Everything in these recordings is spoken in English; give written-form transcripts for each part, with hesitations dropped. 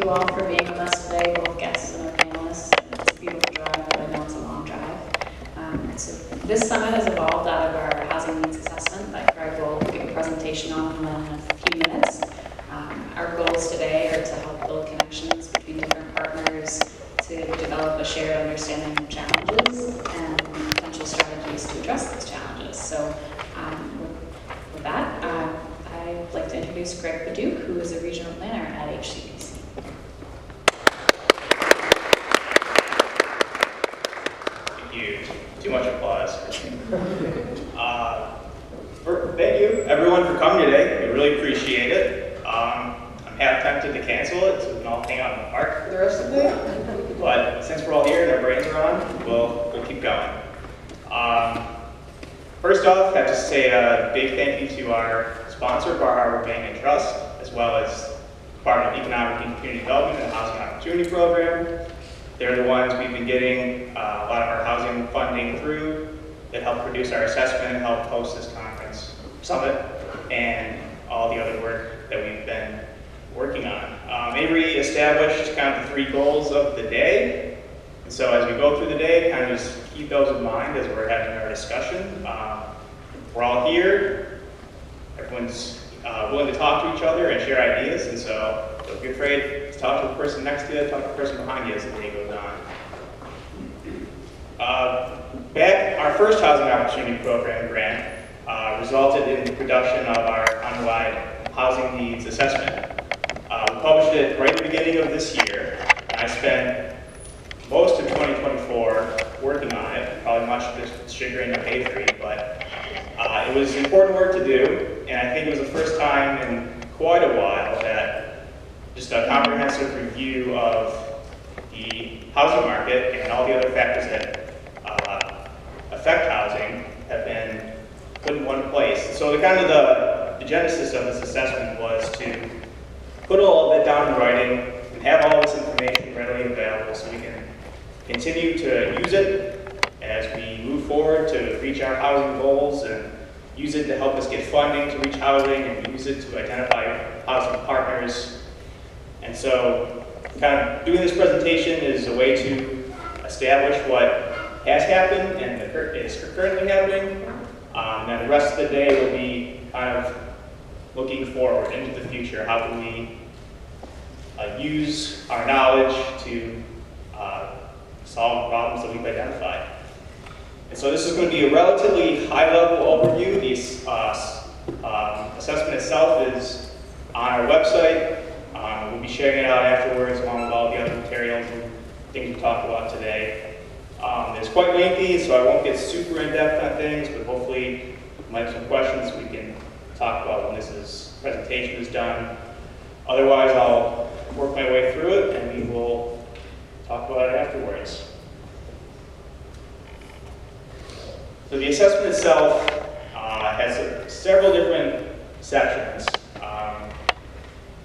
you all for being with us today, both guests and our panelists. It's a beautiful drive, but I know it's a long drive. So this summit has evolved out of our Housing Needs Assessment that Greg will give a presentation on in a few minutes. Our goals today are to help build connections between different partners to develop a shared understanding of challenges and potential strategies to address those challenges. So with that, I'd like to introduce Greg Piduch, who is a regional planner at HCPC. Thank you. Too much applause. Thank you, everyone, for coming today. We really appreciate it. I'm half tempted to cancel it so we can all hang out in the park for the rest of the day. But since we're all here and our brains are on, we'll keep going. First off, I have to say a big thank you to our sponsor, Bar Harbor Bank and Trust, as well as Department of Economic and Community Development and Housing Opportunity Program. They're the ones we've been getting a lot of our housing funding through that help produce our assessment, help host this conference summit, and all the other work that we've been working on. Avery established kind of the 3 goals of the day. And so as we go through the day, kind of just keep those in mind as we're having our discussion. We're all here. Everyone's willing to talk to each other and share ideas. And so don't be afraid to talk to the person next to you, talk to the person behind you as the day goes on. Our first Housing Opportunity Program grant resulted in the production of our Countywide Housing Needs Assessment. We published it right at the beginning of this year, and I spent most of 2024 working on it, probably much to the chagrin of Avery, but it was important work to do, and I think it was the first time in quite a while that just a comprehensive review of the housing market and all the other factors that affect housing have been put in one place. So the genesis of this assessment was to put all of it down in writing and have all this information readily available so we can continue to use it as we move forward to reach our housing goals and use it to help us get funding to reach housing and use it to identify housing partners. And so kind of doing this presentation is a way to establish what has happened and is currently happening. And then the rest of the day will be kind of looking forward into the future. How can we use our knowledge to solve problems that we've identified? And so this is going to be a relatively high-level overview. The assessment itself is on our website. We'll be sharing it out afterwards along with all the other materials and things we talked about today. It's quite lengthy, so I won't get super in-depth on things, but hopefully you might have some questions we can talk about when this presentation is done. Otherwise, I'll work my way through it and we will talk about it afterwards. So the assessment itself has several different sections,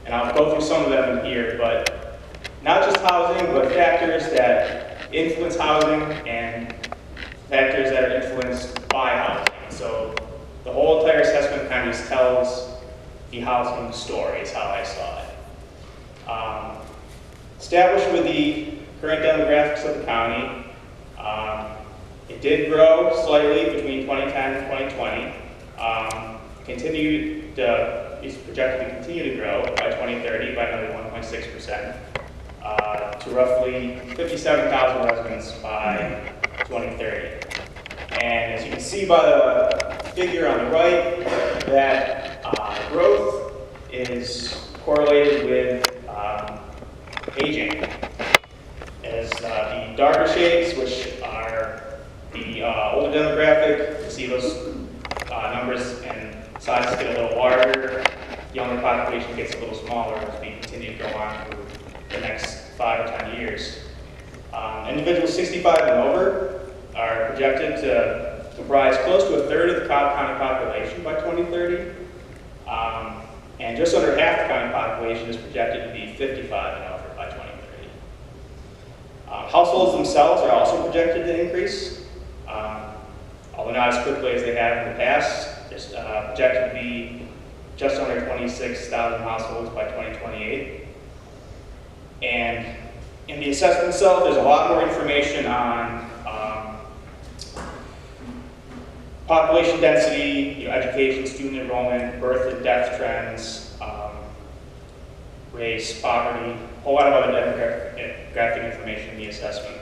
and I'll go through some of them here, but not just housing, but factors that influence housing and factors that are influenced by housing. So the whole entire assessment kind of just tells the housing story is how I saw it. Established with the current demographics of the county, it did grow slightly between 2010 and 2020. Is projected to continue to grow by 2030 by another 1.6%. To roughly 57,000 residents by 2030. And as you can see by the figure on the right, that growth is correlated with aging. As the darker shades, which are the older demographic, you see those numbers and sizes get a little larger, the younger population gets a little smaller as we continue to go on through the next 5 or 10 years. Individuals 65 and over are projected to comprise close to a third of the Cobb County population by 2030. And just under half the county population is projected to be 55 and over by 2030. Households themselves are also projected to increase, although not as quickly as they have in the past. It's projected to be just under 26,000 households by 2028. in the assessment itself, there's a lot more information on population density, education, student enrollment, birth and death trends, race, poverty, a whole lot of other demographic information in the assessment.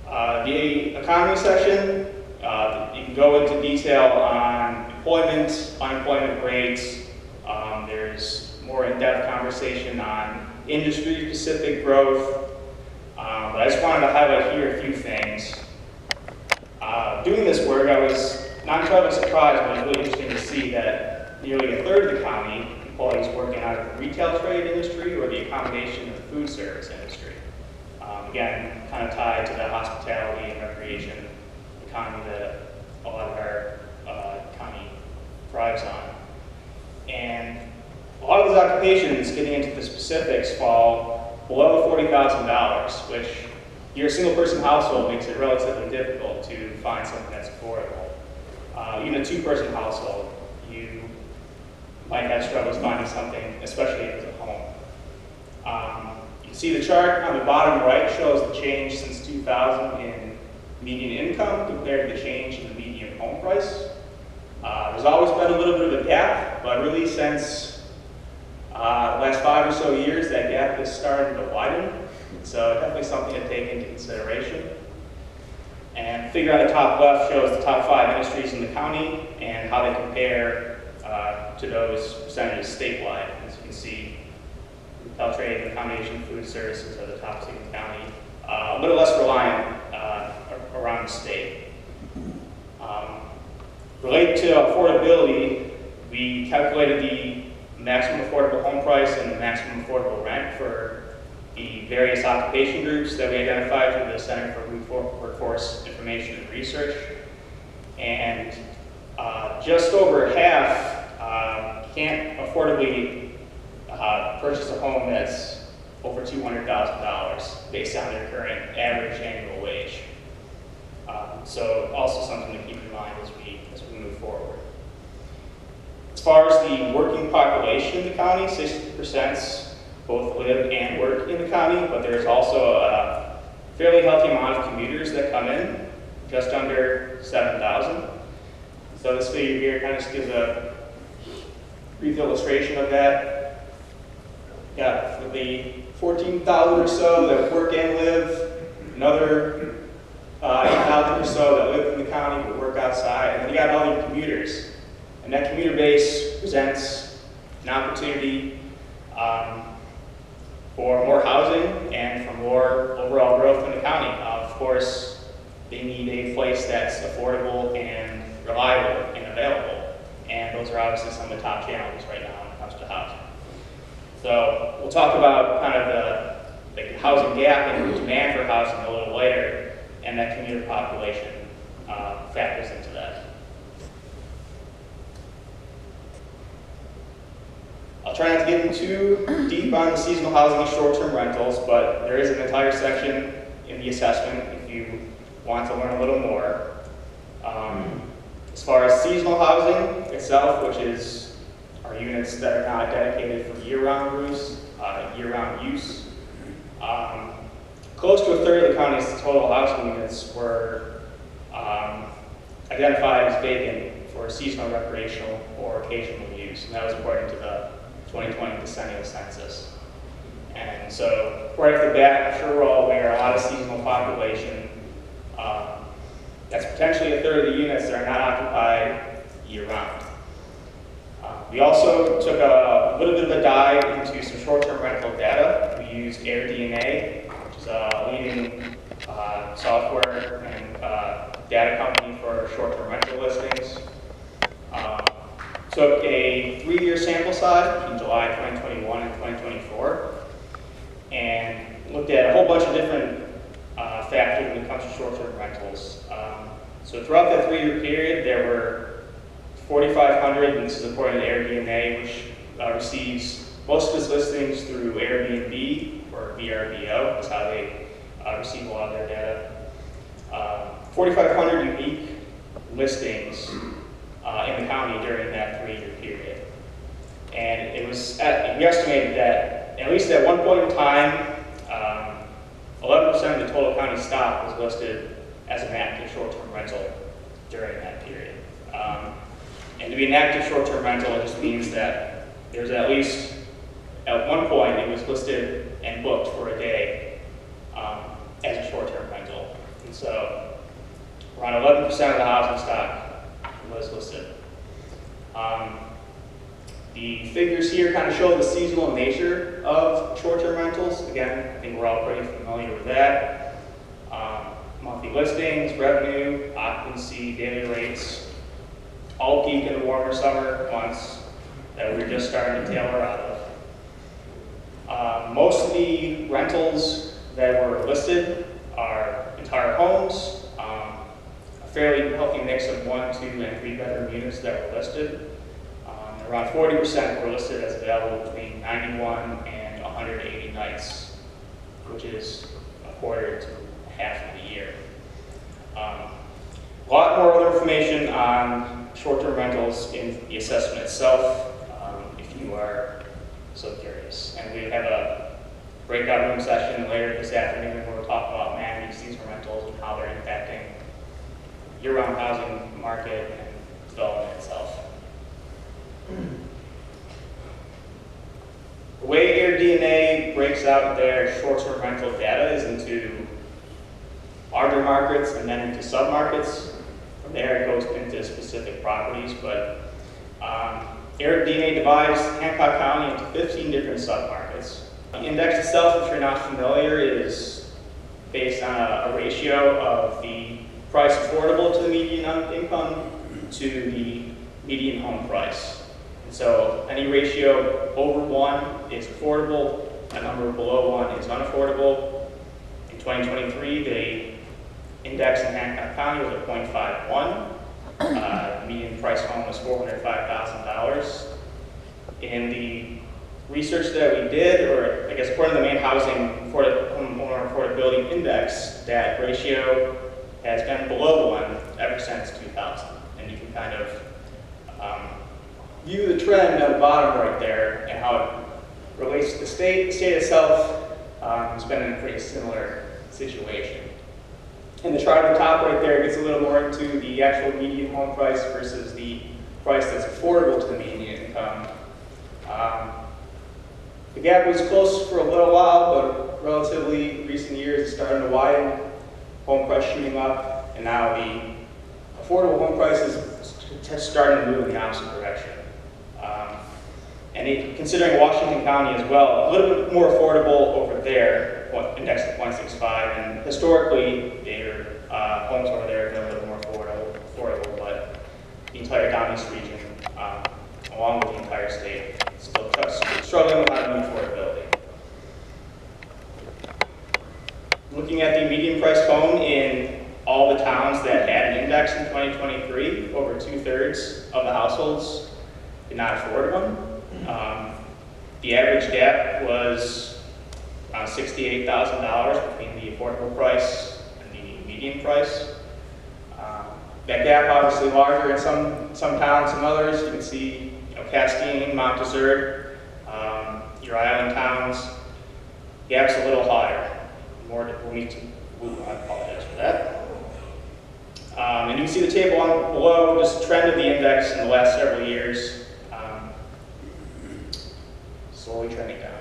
The economy section, you can go into detail on employment, unemployment rates. There's more in-depth conversation on industry-specific growth. But I just wanted to highlight here a few things. Doing this work, I was not entirely surprised, but it was really interesting to see that nearly a third of the county employees work in either the retail trade industry or the accommodation and food service industry. Again, kind of tied to the hospitality and recreation economy that a lot of our county thrives on. And a lot of those occupations, getting into the specifics, fall below $40,000, which your single-person household makes it relatively difficult to find something that's affordable. Even a two-person household, you might have struggles finding something, especially if it's a home. You can see the chart on the bottom right shows the change since 2000 in median income compared to the change in the median home price. There's always been a little bit of a gap, but really since the last 5 or so years, that gap is starting to widen. So definitely something to take into consideration. And the figure on the top left shows the top 5 industries in the county and how they compare to those percentages statewide. As you can see, retail trade, accommodation, food services are the top 2 in the county. A little less reliant around the state. Related to affordability, we calculated the maximum affordable home price and the maximum affordable rent for the various occupation groups that we identified through the Center for Workforce Information and Research. And just over half can't affordably purchase a home that's over $200,000 based on their current average annual wage. So also something to keep in mind as we move forward. As far as the working population in the county, 60% both live and work in the county, but there's also a fairly healthy amount of commuters that come in, just under 7,000. So this figure here kind of just gives a brief illustration of that. Yeah, for the 14,000 or so that work and live, another 8,000 or so that live in the county but work outside, and then you got all your commuters. And that commuter base presents an opportunity for more housing and for more overall growth in the county. Of course, they need a place that's affordable and reliable and available. And those are obviously some of the top challenges right now when it comes to housing. So we'll talk about kind of the housing gap and the demand for housing a little later, and that commuter population factors into that. I'll try not to get too deep on the seasonal housing and short-term rentals, but there is an entire section in the assessment if you want to learn a little more. As far as seasonal housing itself, which is our units that are not dedicated for year-round use, close to a third of the county's total housing units were identified as vacant for seasonal, recreational, or occasional use, and that was according to the 2020 decennial census. And so, right off the bat, I'm sure we're all aware, a lot of seasonal population. That's potentially a third of the units that are not occupied year-round. We also took a little bit of a dive into some short-term rental data. We used AirDNA, which is a leading software and data company for short-term rental listings. Took a 3-year sample size between July 2021 and 2024, and looked at a whole bunch of different factors when it comes to short-term rentals. So throughout that 3-year period, there were 4,500, and this is according to AirDNA, which receives most of its listings through Airbnb or VRBO. That's how they receive a lot of their data. 4,500 unique listings in the county during that 3-year period. And it was we estimated that at least at one point in time, 11% of the total county stock was listed as an active short-term rental during that period. And to be an active short-term rental, it just means that there's at least, at one point, it was listed and booked for a day as a short-term rental. And so around 11% of the housing stock was listed. The figures here kind of show the seasonal nature of short-term rentals. Again, I think we're all pretty familiar with that. Monthly listings, revenue, occupancy, daily rates, all peak in the warmer summer months that we're just starting to tailor out of. Most of the rentals that were listed are entire homes, a fairly healthy mix of 1, 2, and 3 bedroom units that were listed. Around 40% were listed as available between 91 and 180 nights, which is a quarter to half of the year. A lot more other information on short-term rentals in the assessment itself, if you are so curious. And we have a breakout room session later this afternoon where we'll talk about managing seasonal rentals and how they're impacting year-round housing market and development itself. The way AirDNA breaks out their short-term rental data is into larger markets and then into sub-markets. From there it goes into specific properties, but AirDNA divides Hancock County into 15 different sub-markets. The index itself, if you're not familiar, is based on a ratio of the price affordable to the median income to the median home price. So any ratio over 1 is affordable, a number below 1 is unaffordable. In 2023, the index in Hancock County was at 0.51. The median price home was $405,000. In the research that we did, or I guess according to the main housing homeowner affordability index, that ratio has been below 1 ever since 2000. And you can kind of view the trend at the bottom right there and how it relates to the state. The state itself has been in a pretty similar situation. And the chart at the top right there gets a little more into the actual median home price versus the price that's affordable to the median income. The gap was close for a little while, but relatively recent years it's starting to widen, home price shooting up, and now the affordable home price is starting to move in the opposite direction. Considering Washington County as well, a little bit more affordable over there, index of 0.65, and historically their homes over there have been a little more affordable, but the entire Downey's region, along with the entire state, is still struggling with how to meet affordability. Looking at the median priced home in all the towns that had an index in 2023, over 2/3 of the households did not afford one. The average gap was around $68,000 between the affordable price and the median price. That gap obviously larger in some towns than others. You can see, Castine, Mount Desert, your island towns. Gap's a little higher. I apologize for that. And you can see the table on below, just the trend of the index in the last several years. Slowly trending down.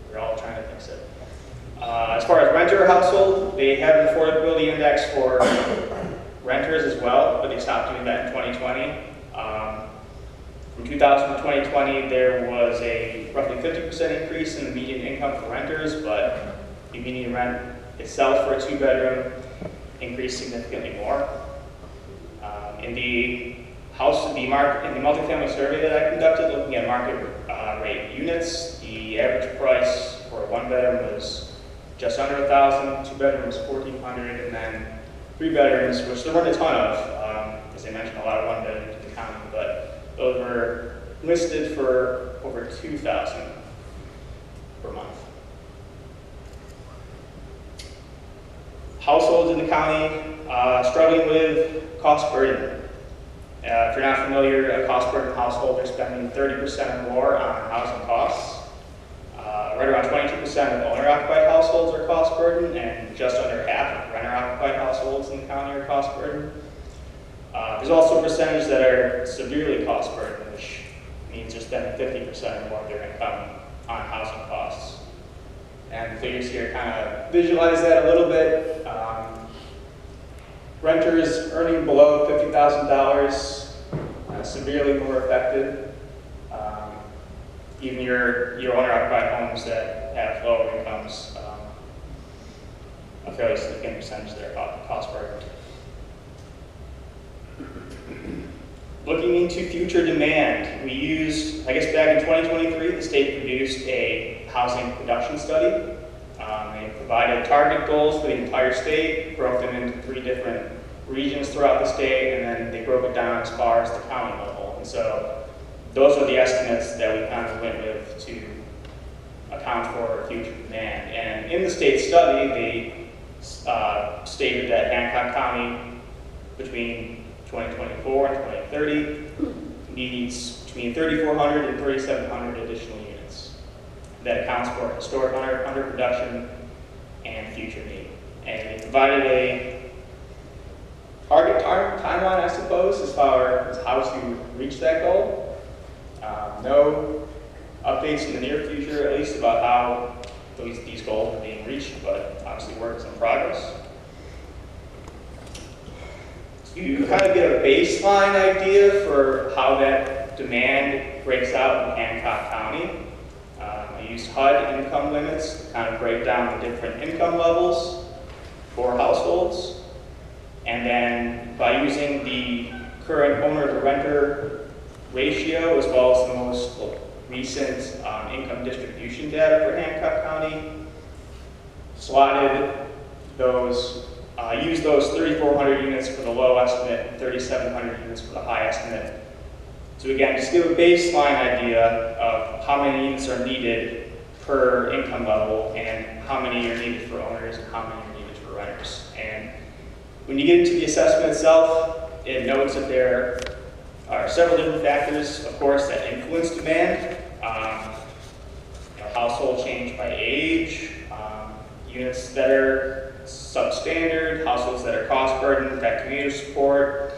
We're all trying to fix it. As far as renter household, they have an affordability index for renters as well, but they stopped doing that in 2020. From 2000 to 2020, there was a roughly 50% increase in the median income for renters, but the median rent itself for a 2-bedroom increased significantly more. In the multifamily survey that I conducted, looking at market rate units, the average price for a 1-bedroom was just under $1,000, 2-bedrooms $1,400, and then 3 bedrooms, which there weren't a ton of, as I mentioned, a lot of 1-bedrooms in the county, but those were listed for over $2,000 per month. Households in the county struggling with cost burden. If you're not familiar, a cost burden household, they're spending 30% or more on housing costs. right around 22% of owner-occupied households are cost burdened, and just under half of renter-occupied households in the county are cost burdened. There's also a percentage that are severely cost burdened, which means they're spending 50% or more of their income on housing costs. And the figures here kind of visualize that a little bit. Renters earning below $50,000 severely more affected. Even your owner-occupied homes that have lower incomes, a fairly significant percentage that are cost burdened. Looking into future demand, we used, I guess back in 2023, the state produced a housing production study. They provided target goals for the entire state, broke them into 3 different regions throughout the state, and then they broke it down as far as the county level. And so those are the estimates that we kind of went with to account for future demand. And in the state study, they stated that Hancock County, between 2024 and 2030, needs between 3,400 and 3,700 additional units. That accounts for historic underproduction and future need. And they provided a target timeline, I suppose, as far as how to reach that goal. No updates in the near future, at least, about how these goals are being reached, but obviously work is in progress. You kind of get a baseline idea for how that demand breaks out in Hancock County. I used HUD income limits to kind of break down the different income levels for households. And then by using the current owner to renter ratio, as well as the most recent income distribution data for Hancock County, slotted those, used those 3,400 units for the low estimate and 3,700 units for the high estimate. So again, just give a baseline idea of how many units are needed per income level and how many are needed for owners and how many are needed for renters. And when you get into the assessment itself, it notes that there are several different factors, of course, that influence demand. Household change by age, units that are substandard, households that are cost burdened, that commuter support,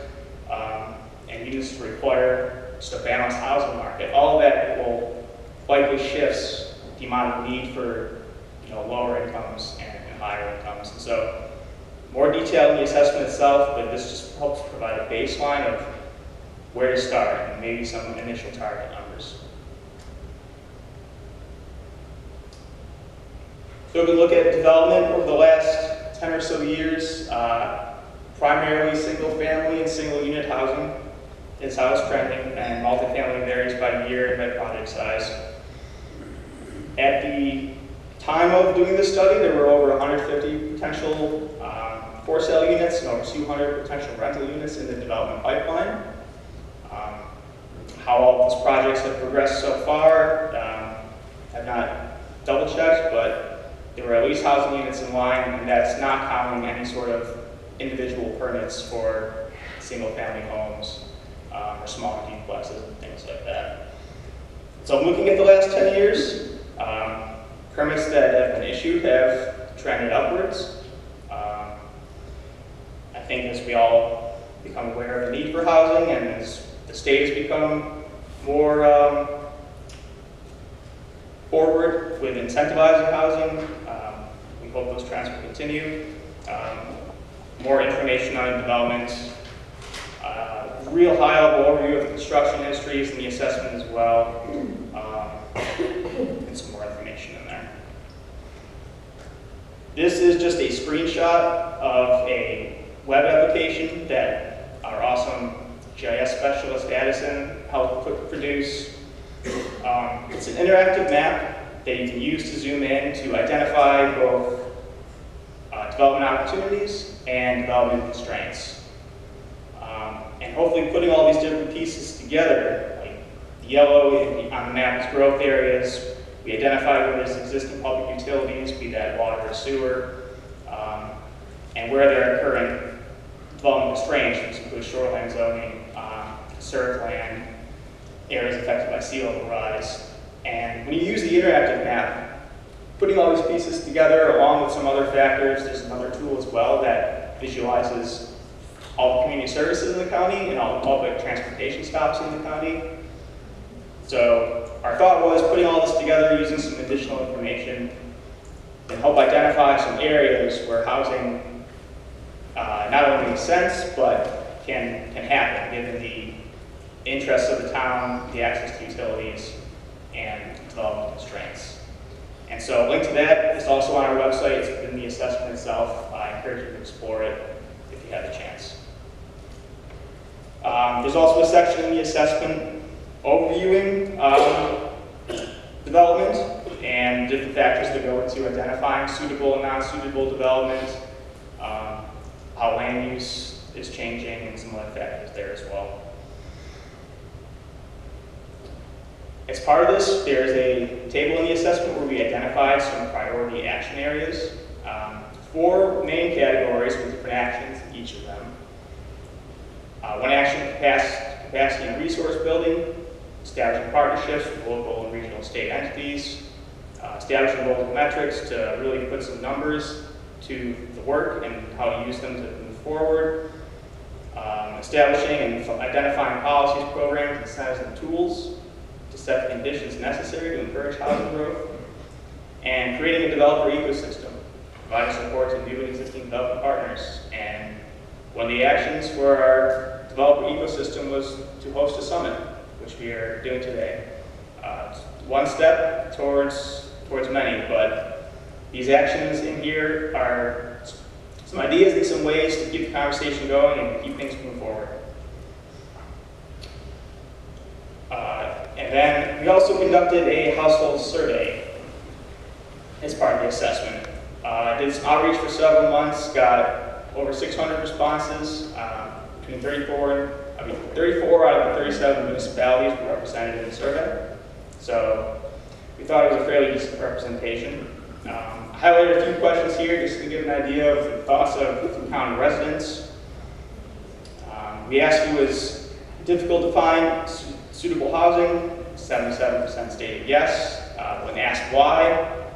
and units to require just a balanced housing market. All of that will likely shifts the amount of need for lower incomes and higher incomes. And so more detail in the assessment itself, but this just helps provide a baseline of where to start and maybe some initial target numbers. So we can look at development over the last 10 or so years, primarily single family and single unit housing is how it's trending, and multifamily varies by year and by project size. At the time of doing this study, there were over 150 potential for sale units and over 200 potential rental units in the development pipeline. How all of these projects have progressed so far, I've not double checked, but there were at least housing units in line, and that's not counting any sort of individual permits for single family homes or smaller duplexes and things like that. So I'm looking at the last 10 years. Permits that have been issued have trended upwards. I think as we all become aware of the need for housing and as the state has become more forward with incentivizing housing, we hope those trends will continue. More information on development, real high-level overview of the construction histories and the assessment as well, and some more information in there. This is just a screenshot of a web application that our awesome GIS specialist Addison helped produce. It's an interactive map that you can use to zoom in to identify both development opportunities and development constraints. And hopefully putting all these different pieces together, like the yellow on the map is growth areas. We identify where there's existing public utilities, be that water or sewer, and where there are current development constraints, which include shoreline zoning, conserved land, areas affected by sea level rise. And when you use the interactive map, Putting all these pieces together, along with some other factors, there's another tool as well that visualizes all the community services in the county and all the public transportation stops in the county. So our thought was putting all this together using some additional information and help identify some areas where housing not only makes sense, but can happen given the interests of the town, the access to utilities, and development constraints. And so a link to that is also on our website. It's within the assessment itself. I encourage you to explore it if you have a chance. There's also a section in the assessment overviewing development and different factors that go into identifying suitable and non-suitable development, how land use is changing, and some other factors there as well. As part of this, there's a table in the assessment where we identified some priority action areas. 4 main categories with different actions in each of them. One action, capacity and resource building, establishing partnerships with local and regional state entities, establishing local metrics to really put some numbers to the work and how to use them to move forward, establishing and identifying policies, programs, incentives, and tools to set the conditions necessary to encourage housing growth, and creating a developer ecosystem, providing support to new and existing development partners. And one of the actions for our developer ecosystem was to host a summit, which we are doing today. One step towards many, but these actions in here are some ideas and some ways to keep the conversation going and keep things moving forward. And then we also conducted a household survey as part of the assessment. Did some outreach for several months, got over 600 responses, between 34 out of the 37 municipalities were represented in the survey. So we thought it was a fairly decent representation. I highlighted a few questions here just to give an idea of the thoughts of county residents. We asked who was difficult to find suitable housing. 77% stated yes. When asked why,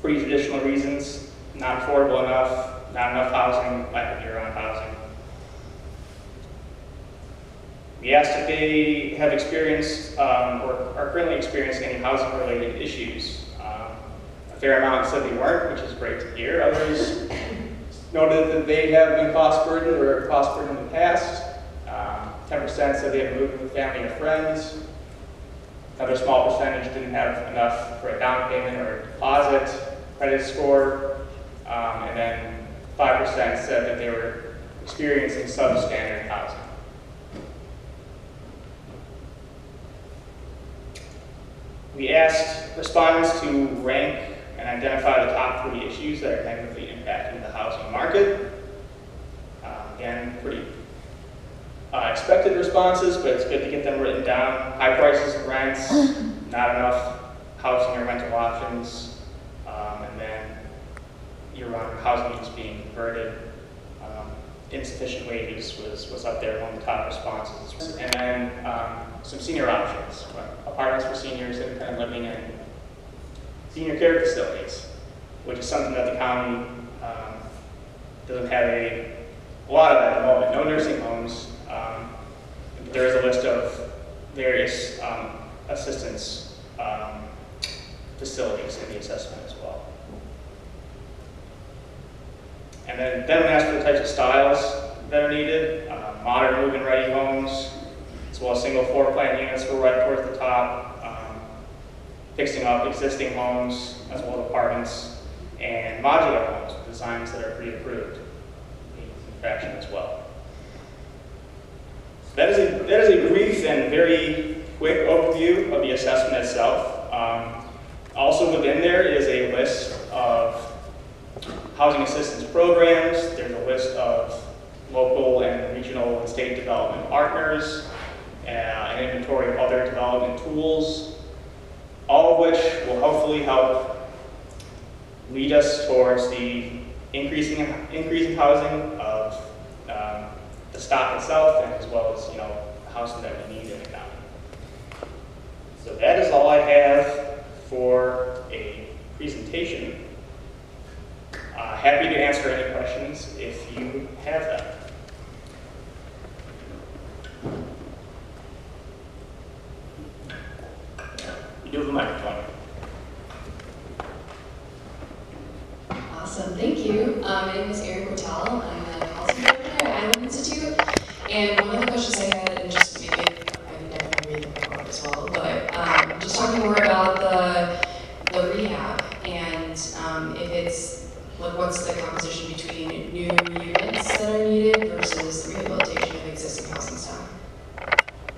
pretty traditional reasons: not affordable enough, not enough housing, lack of year-round housing. We asked if they have experienced or are currently experiencing any housing-related issues. A fair amount said they weren't, which is great to hear. Others noted that they have been cost burdened or cost burdened in the past. 10% said they had moved with family or friends. Another small percentage didn't have enough for a down payment or a deposit, credit score, and then 5% said that they were experiencing substandard housing. We asked respondents to rank and identify the top 3 issues that are negatively impacting the housing market. Again, pretty expected responses, but it's good to get them written down. High prices of rents, not enough housing or rental options, and then year-round housing needs being converted. Insufficient wages was up there among the top responses. And then some senior options, apartments for seniors, independent living, and senior care facilities, which is something that the county doesn't have a lot of at the moment. No nursing homes. There is a list of various assistance facilities in the assessment as well. And then we asked for the types of styles that are needed. Modern move-in ready homes, as well as single floor plan units were right towards the top. Fixing up existing homes, as well as apartments, and modular homes with designs that are pre-approved in fraction as well. That is a brief and very quick overview of the assessment itself. Also within there is a list of housing assistance programs. There's a list of local and regional and state development partners, an inventory of other development tools, all of which will hopefully help lead us towards the increasing housing of the stock itself, and as well as the housing that we need in the county. So that is all I have for a presentation. Happy to answer any questions if you have them. You do have a microphone. Awesome, thank you. My name is Erin Cortal. I'm a policy director at Island Institute. And one of the questions I had, and just maybe, I can definitely read the report as well, but just talking more about the rehab and if it's, like, what's the composition between new units that are needed versus the rehabilitation of existing housing stock?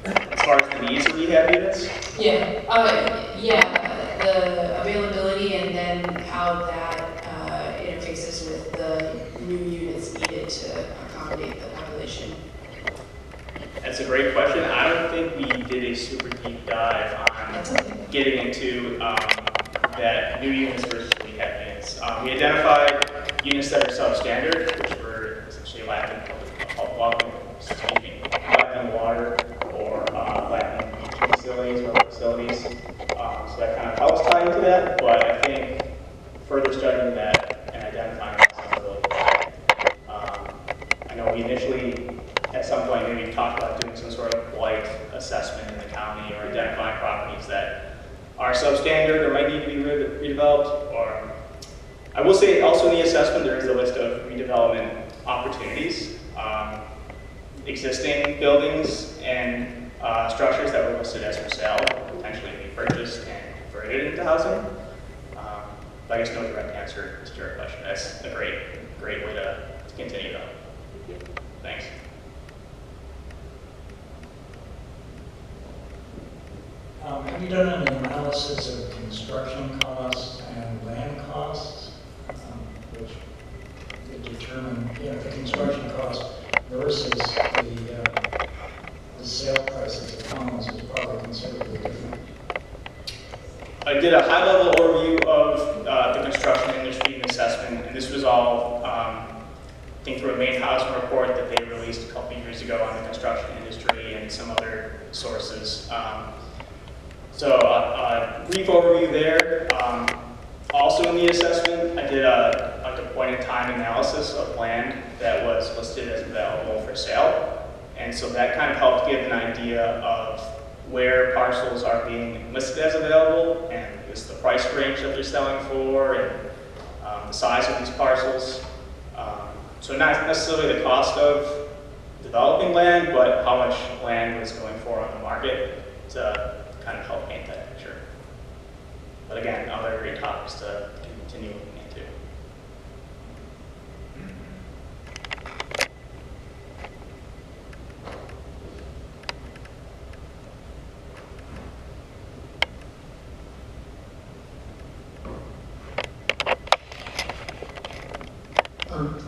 As far as the needs of rehab units? Yeah, the availability and then how that interfaces with the new units needed to accommodate the population. That's a great question. I don't think we did a super deep dive on getting into that new units versus rehab units. We identified units that are substandard, which were essentially lacking water or lacking beaching facilities or facilities. So that kind of helps tie into that, but I think further studying that and identifying responsibilities. I know we initially, at some point, maybe talked about doing some sort of blight assessment in the county or identifying properties that are substandard or might need to be redeveloped. Or I will say also in the assessment there is a list of redevelopment opportunities, existing buildings and structures that were listed as for sale, potentially be purchased and converted into housing. But I guess no direct answer to your question. That's a great way to continue though. Thanks. Have you done an analysis of construction costs and land costs, which would determine the construction cost versus the sale prices of homes is probably considerably different? I did a high-level overview of the construction industry and assessment, and this was all, I think, through a main housing report that they released a couple of years ago on the construction industry and some other sources. So a brief overview there. Also in the assessment, I did a point-in-time analysis of land that was listed as available for sale. And so that kind of helped give an idea of where parcels are being listed as available and is the price range that they're selling for and the size of these parcels. So not necessarily the cost of developing land, but how much land was going for on the market to kind of help paint that picture. But again, other great topics to continue looking into.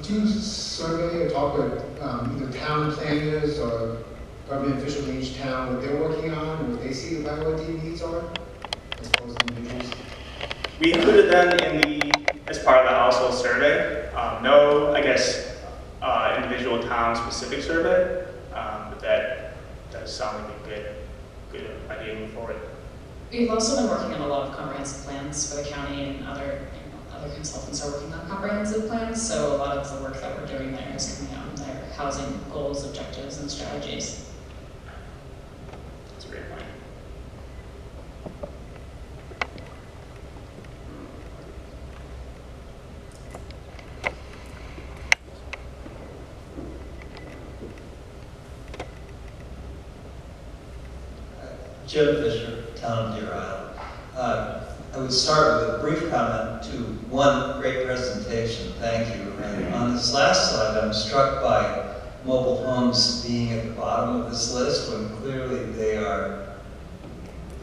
Do you survey or talk with either town planners or government officials in each town what they're working on and what they see about what their needs are, as opposed to individuals? We included them as part of the household survey. No, I guess, individual town-specific survey, but that does sound like a good idea moving forward. We've also been working on a lot of comprehensive plans for the county, and other consultants are working on comprehensive plans, so a lot of the work that we're doing there is coming out in their housing goals, objectives, and strategies. That's a great point. Jim Fisher, Town of Deer Isle. I would start with a brief comment to one great presentation. Thank you. And on this last slide, I'm struck by mobile homes being at the bottom of this list when clearly they are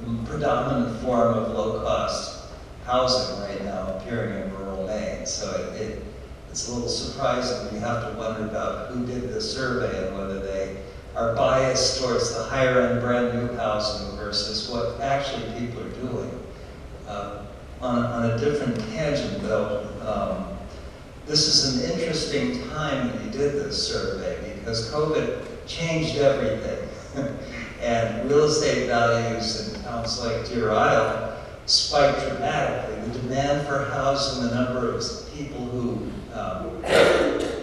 the predominant form of low-cost housing right now appearing in rural Maine. So it's a little surprising. We have to wonder about who did the survey and whether they are biased towards the higher-end brand-new housing versus what actually people are doing. On a different tangent, though, this is an interesting time that you did this survey because COVID changed everything. And real estate values in towns like Deer Isle spiked dramatically. The demand for housing, the number of people who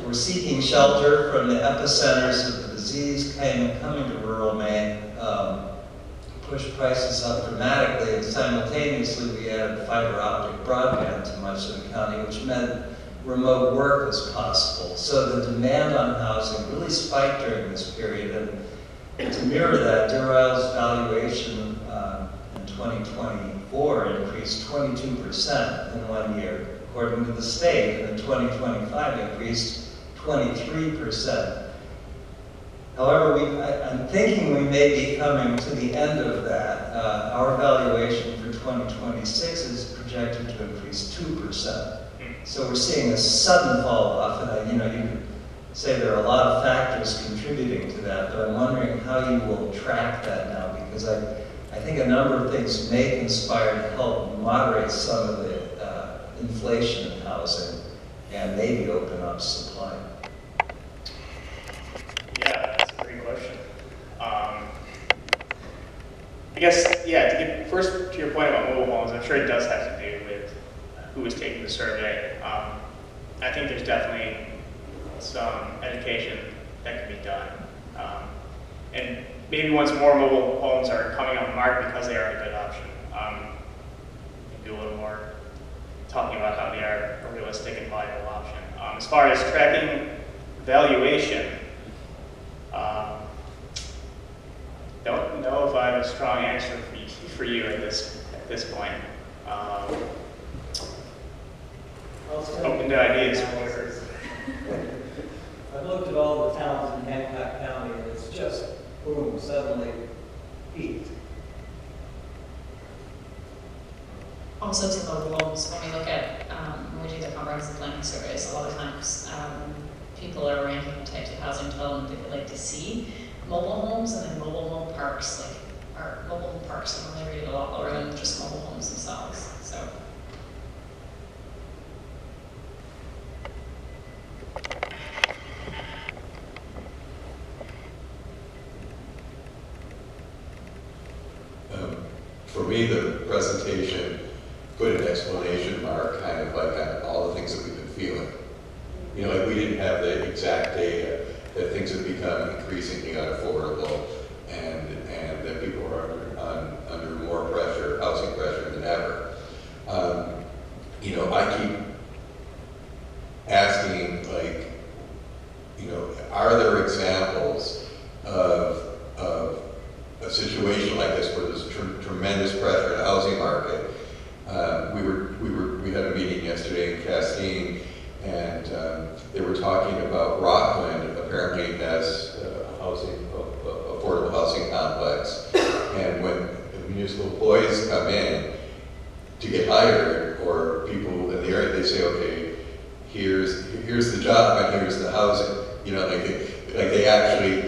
were seeking shelter from the epicenters of the disease coming to rural Maine pushed prices up dramatically, and simultaneously we added fiber optic broadband to much of the county, which meant remote work was possible. So the demand on housing really spiked during this period, and to mirror that, Deer Isle's valuation in 2024 increased 22% in 1 year, according to the state, and in 2025 increased 23%. However, I'm thinking we may be coming to the end of that. Our valuation for 2026 is projected to increase 2%. So we're seeing a sudden fall off, and you could say there are a lot of factors contributing to that, but I'm wondering how you will track that now, because I think a number of things may conspire to help moderate some of the inflation in housing and maybe open up supply. Yeah, that's a great question. I guess, yeah, to get first to your point about mobile homes, I'm sure it does have to do with who is taking the survey. I think there's definitely some education that can be done. And maybe once more mobile homes are coming on the market because they are a good option, do a little more talking about how they are a realistic and viable option. As far as tracking valuation, don't know if I have a strong answer for you at this point. Open to ideas for sure. I've looked at all the towns in Hancock County, and it's just, boom, suddenly peaked. Also to mobile homes, when we look at, when we do the comprehensive planning surveys, a lot of times people are ranking the types of housing development they would like to see. Mobile homes and then mobile home parks, mobile home parks are normally rated a lot lower than just mobile homes themselves. So. For me, the presentation put an exclamation mark kind of like on all the things that we've been feeling. Like we didn't have the exact data that things have become increasingly unaffordable and that people are under more pressure, housing pressure than ever. I keep asking, are there examples of a situation like this where there's tremendous pressure in the housing market? We had a meeting yesterday in Castine, and they were talking about Rockland apparently has affordable housing complex, and when municipal employees come in to get hired, or people in the area, they say, okay, here's the job and here's the housing. They actually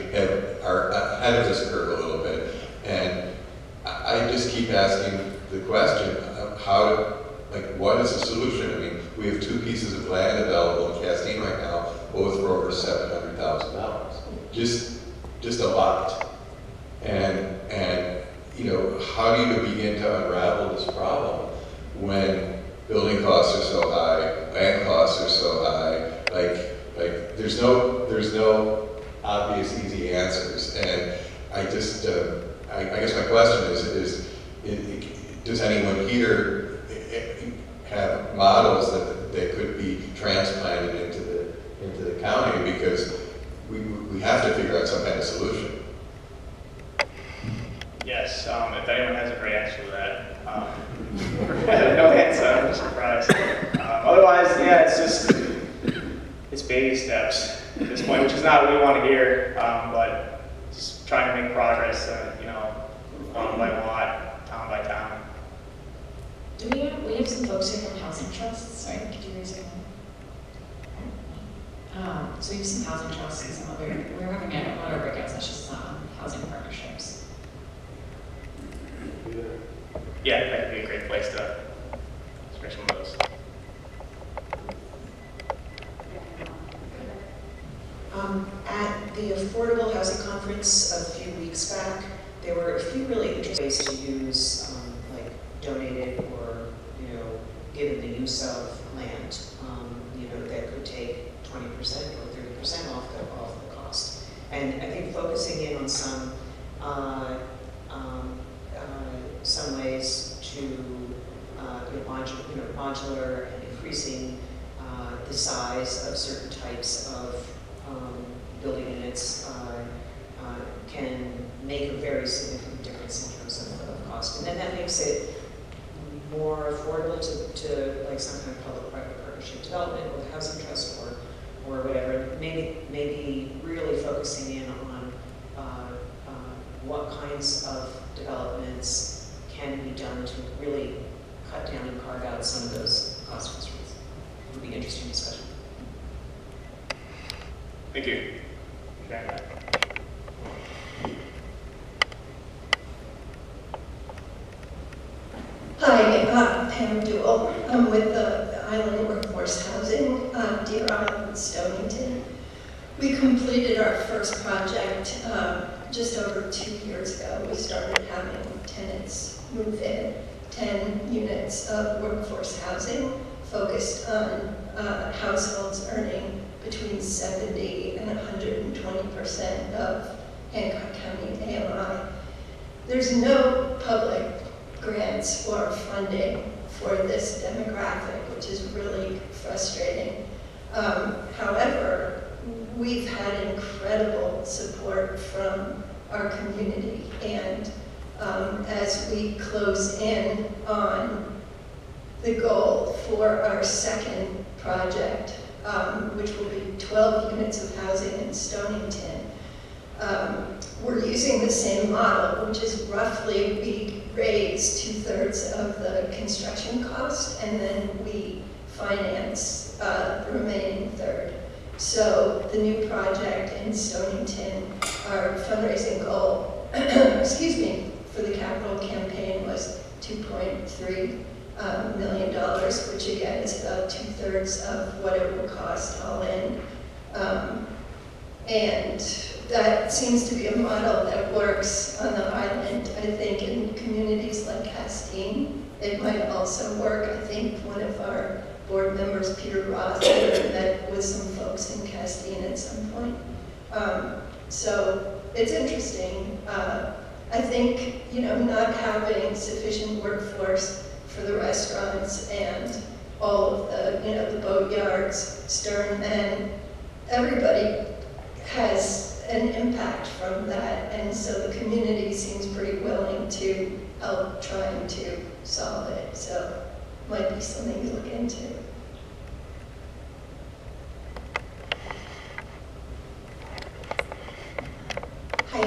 are ahead of this curve a little bit, and I just keep asking the question of what is the solution? I mean, we have 2 pieces of land available in Castine right now, both for over $700,000. Just a lot. And how do you begin to unravel this problem when building costs are so high, land costs are so high? There's no obvious easy answers. And I guess my question is does anyone here have models that could be transplanted into the county, because we have to figure out some kind of solution. Yes, if anyone has a great answer to that. No answer, I'm surprised. Otherwise, yeah, it's baby steps at this point, which is not what we want to hear, but just trying to make progress, one by one, town by town. Do we have some folks here from housing trusts? Sorry, could you raise your hand? So we have some housing trusts and some other, we're having one of our breakout sessions on housing partnerships. Yeah, that could be a great place to start some of those. At the Affordable Housing Conference a few weeks back, there were a few really interesting ways to use donated given the use of land, that could take 20% or 30% off the cost. And I think focusing in on some ways to modular and increasing the size of certain types of building units can make a very significant difference in terms of cost. And then that makes it more affordable to like some kind of public-private partnership development or the housing trust or whatever. Maybe really focusing in on what kinds of developments can be done to really cut down and carve out some of those cost constraints. It would be an interesting discussion. Thank you. Okay. Hi, Pam Duell. I'm with the Island Workforce Housing, Deer Island, Stonington. We completed our first project just over 2 years ago. We started having tenants move in, 10 units of workforce housing focused on households earning between 70 and 120% of Hancock County AMI. There's no public grants or funding for this demographic, which is really frustrating. However, we've had incredible support from our community, and as we close in on the goal for our second project, which will be 12 units of housing in Stonington, we're using the same model, which is roughly we raise 2/3 of the construction cost, and then we finance the remaining third. So the new project in Stonington, our fundraising goal, excuse me, for the capital campaign was $2.3 million, which again is about 2/3 of what it will cost all in. And that seems to be a model that works on the island. I think in communities like Castine, it might also work. I think one of our board members, Peter Roth, met with some folks in Castine at some point. So it's interesting. I think, not having sufficient workforce for the restaurants and all of the boat yards, stern men, everybody has an impact from that, and so the community seems pretty willing to help trying to solve it. So might be something to look into. Hi,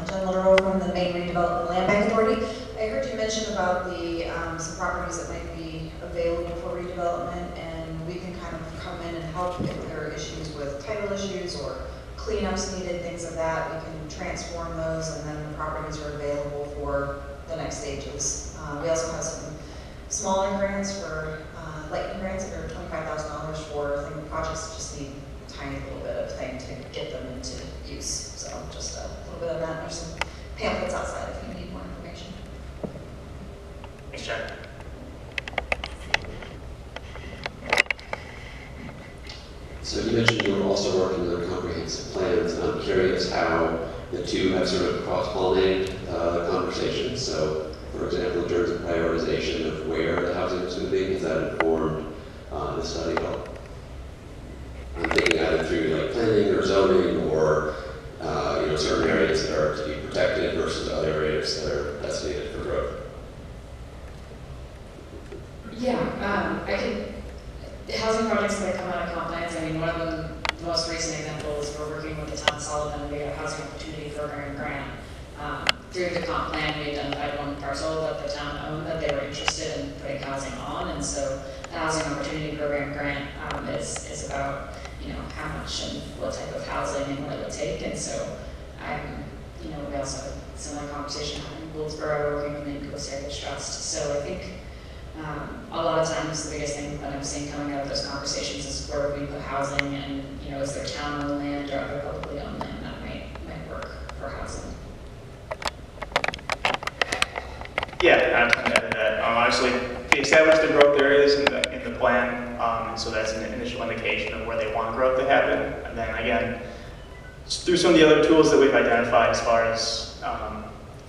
Jen Literal from the Maine Redevelopment Land Bank Authority. I heard you mention about the some properties that might be available for redevelopment, and we can kind of come in and help if there are issues with title issues or cleanups needed, things of that. We can transform those, and then the properties are available for the next stages. We also have some smaller grants for lightning grants that are $25,000 for projects that just need a tiny little bit of thing to get them into use. So just a little bit of that. There's some pamphlets outside if you need more information. Thanks, Jen. So you mentioned you were also working on comprehensive plans, and I'm curious how the two have sort of cross-pollinated the conversation. So, for example, in terms of prioritization of where the housing is going to be, has that informed the study at all? I'm thinking either through like planning or zoning, or certain areas that are to be protected versus other areas that are designated for growth. Yeah, housing projects that come out of comp plans, one of them, the most recent example is we're working with the town of Sullivan. We got a housing opportunity program grant. Through the comp plan, we identified one parcel that the town owned that they were interested in putting housing on, and so the housing opportunity program grant is about how much and what type of housing and what it would take. And so we also have a similar conversation in Goldsboro, working with the Maine Coast Heritage Trust. So I think a lot of times the biggest thing that I'm seeing coming out of those conversations is where we put housing, and is there town-owned land or other publicly owned land that might work for housing. Yeah, I'm going to add that. Honestly, we established the growth areas in the plan, and so that's an initial indication of where they want growth to happen. And then again, through some of the other tools that we've identified as far as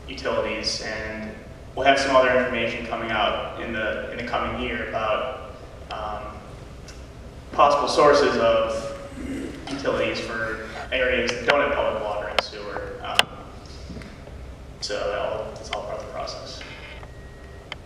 utilities, and we'll have some other information coming out in the coming year about possible sources of utilities for areas that don't have public water and sewer. So that's all part of the process.